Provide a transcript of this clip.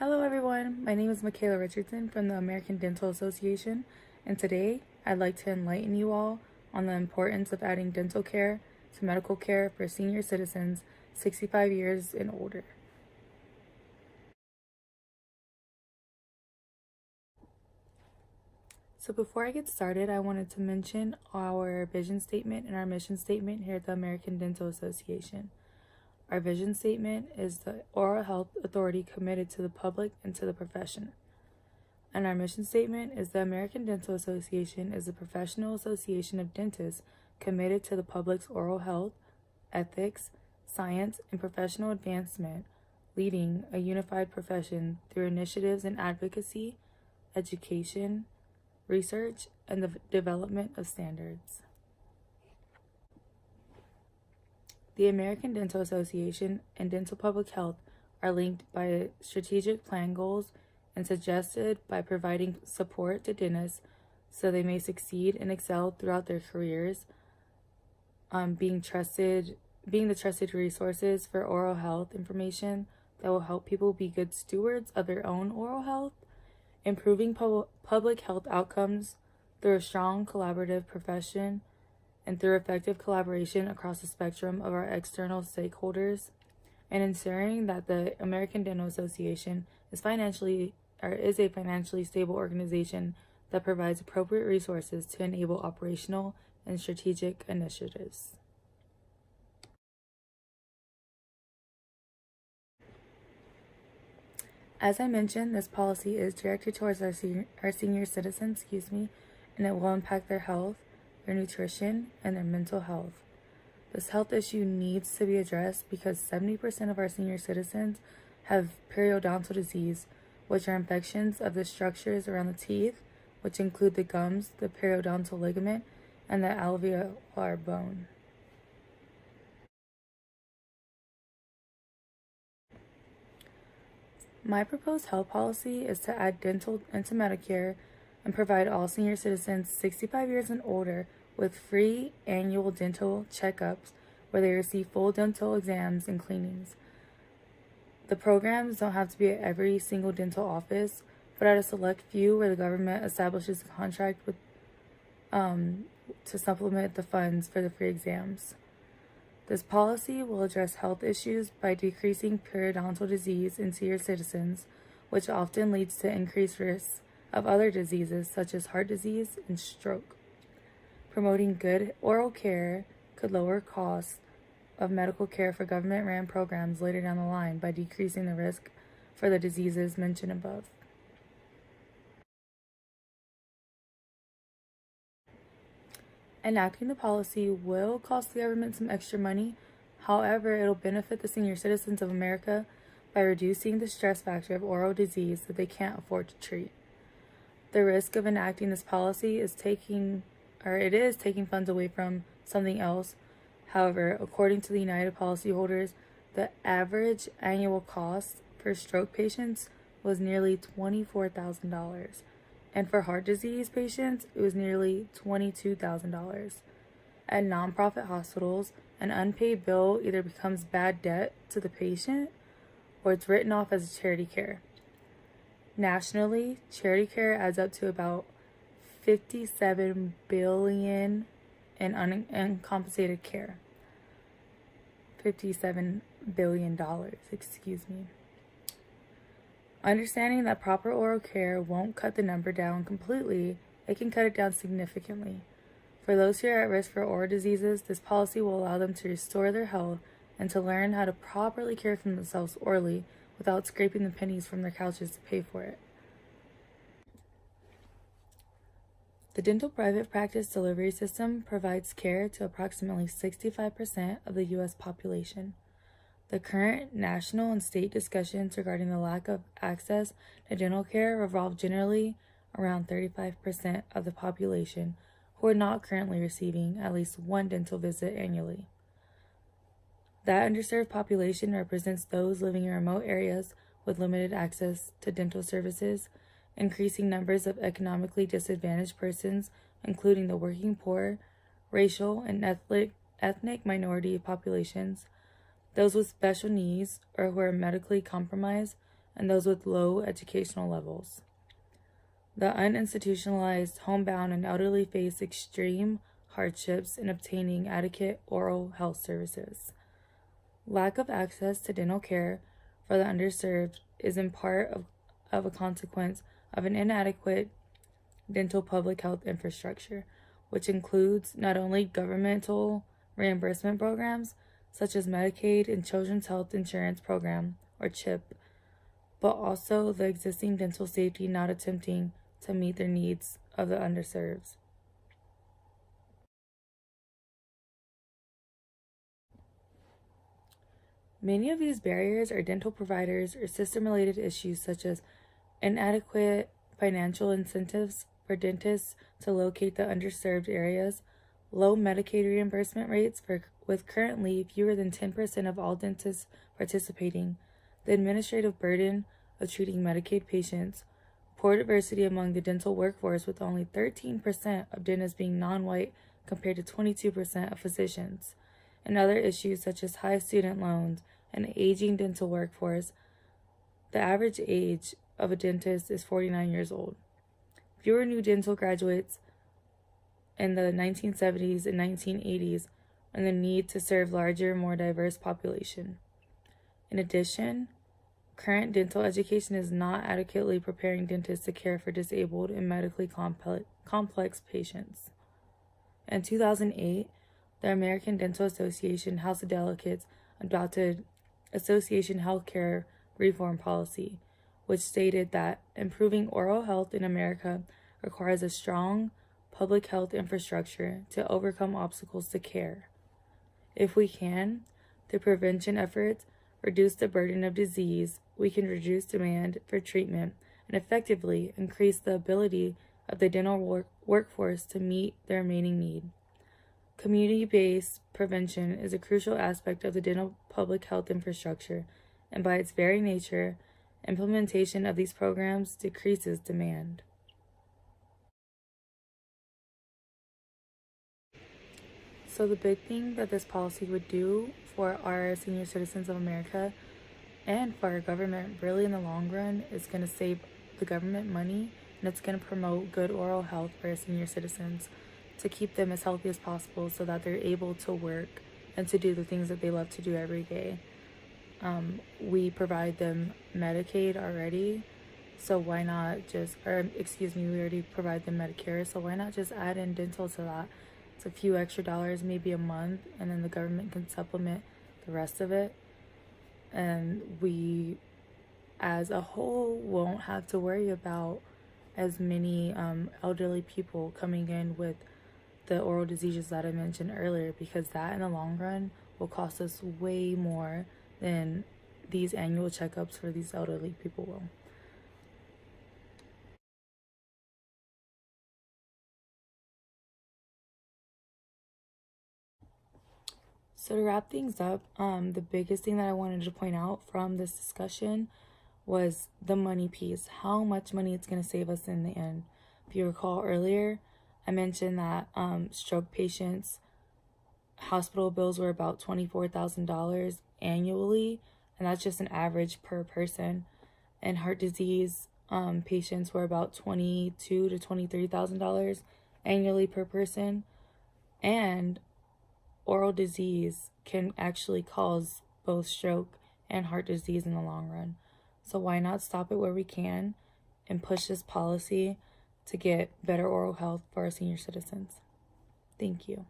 Hello everyone, my name is Michaela Richardson from the American Dental Association, and today I'd like to enlighten you all on the importance of adding dental care to medical care for senior citizens 65 years and older. So before I get started, I wanted to mention our vision statement and our mission statement here at the American Dental Association. Our vision statement is the oral health authority committed to the public and to the profession. And our mission statement is the American Dental Association is a professional association of dentists committed to the public's oral health, ethics, science, and professional advancement, leading a unified profession through initiatives in advocacy, education, research, and the development of standards. The American Dental Association and dental public health are linked by strategic plan goals and suggested by providing support to dentists so they may succeed and excel throughout their careers, being the trusted resources for oral health information that will help people be good stewards of their own oral health, improving public health outcomes through a strong collaborative profession, and through effective collaboration across the spectrum of our external stakeholders, and ensuring that the American Dental Association is a financially stable organization that provides appropriate resources to enable operational and strategic initiatives. As I mentioned, this policy is directed towards our senior citizens, and it will impact their health, their nutrition, and their mental health. This health issue needs to be addressed because 70% of our senior citizens have periodontal disease, which are infections of the structures around the teeth, which include the gums, the periodontal ligament, and the alveolar bone. My proposed health policy is to add dental into Medicare and provide all senior citizens 65 years and older with free annual dental checkups where they receive full dental exams and cleanings. The programs don't have to be at every single dental office, but at a select few where the government establishes a contract with to supplement the funds for the free exams. This policy will address health issues by decreasing periodontal disease in senior citizens, which often leads to increased risks of other diseases such as heart disease and stroke. Promoting good oral care could lower costs of medical care for government-ran programs later down the line by decreasing the risk for the diseases mentioned above. Enacting the policy will cost the government some extra money. However, it'll benefit the senior citizens of America by reducing the stress factor of oral disease that they can't afford to treat. The risk of enacting this policy is taking funds away from something else. However, according to the United Policyholders, the average annual cost for stroke patients was nearly $24,000. And for heart disease patients, it was nearly $22,000. At nonprofit hospitals, an unpaid bill either becomes bad debt to the patient or it's written off as charity care. Nationally, charity care adds up to about $57 billion in uncompensated care. $57 billion, Understanding that proper oral care won't cut the number down completely, it can cut it down significantly. For those who are at risk for oral diseases, this policy will allow them to restore their health and to learn how to properly care for themselves orally without scraping the pennies from their couches to pay for it. The dental private practice delivery system provides care to approximately 65% of the U.S. population. The current national and state discussions regarding the lack of access to dental care revolve generally around 35% of the population who are not currently receiving at least one dental visit annually. That underserved population represents those living in remote areas with limited access to dental services, increasing numbers of economically disadvantaged persons, including the working poor, racial and ethnic minority populations, those with special needs or who are medically compromised, and those with low educational levels. The uninstitutionalized, homebound, and elderly face extreme hardships in obtaining adequate oral health services. Lack of access to dental care for the underserved is in part of a consequence of an inadequate dental public health infrastructure, which includes not only governmental reimbursement programs such as Medicaid and Children's Health Insurance Program, or CHIP, but also the existing dental safety not attempting to meet their needs of the underserved. Many of these barriers are dental providers or system-related issues such as inadequate financial incentives for dentists to locate the underserved areas, low Medicaid reimbursement rates with currently fewer than 10% of all dentists participating, the administrative burden of treating Medicaid patients, poor diversity among the dental workforce with only 13% of dentists being non-white compared to 22% of physicians, and other issues such as high student loans and aging dental workforce. The average age of a dentist is 49 years old. Fewer new dental graduates in the 1970s and 1980s, and the need to serve larger, more diverse population. In addition, current dental education is not adequately preparing dentists to care for disabled and medically complex patients. In 2008, the American Dental Association House of Delegates adopted Association Healthcare Reform Policy, which stated that improving oral health in America requires a strong public health infrastructure to overcome obstacles to care. If we can, through prevention efforts, reduce the burden of disease, we can reduce demand for treatment and effectively increase the ability of the dental workforce to meet their remaining need. Community-based prevention is a crucial aspect of the dental public health infrastructure, and by its very nature, implementation of these programs decreases demand. So the big thing that this policy would do for our senior citizens of America and for our government really in the long run is going to save the government money, and it's going to promote good oral health for our senior citizens to keep them as healthy as possible so that they're able to work and to do the things that they love to do every day. We provide them Medicaid already, so why not we already provide them Medicare, so why not just add in dental to that? It's a few extra dollars, maybe a month, and then the government can supplement the rest of it. And we, as a whole, won't have to worry about as many elderly people coming in with the oral diseases that I mentioned earlier, because that in the long run will cost us way more than these annual checkups for these elderly people will. So to wrap things up, the biggest thing that I wanted to point out from this discussion was the money piece, how much money it's going to save us in the end. If you recall earlier, I mentioned that stroke patients' hospital bills were about $24,000 annually, and that's just an average per person. And heart disease patients were about $22,000 to $23,000 annually per person. And oral disease can actually cause both stroke and heart disease in the long run. So why not stop it where we can and push this policy to get better oral health for our senior citizens? Thank you.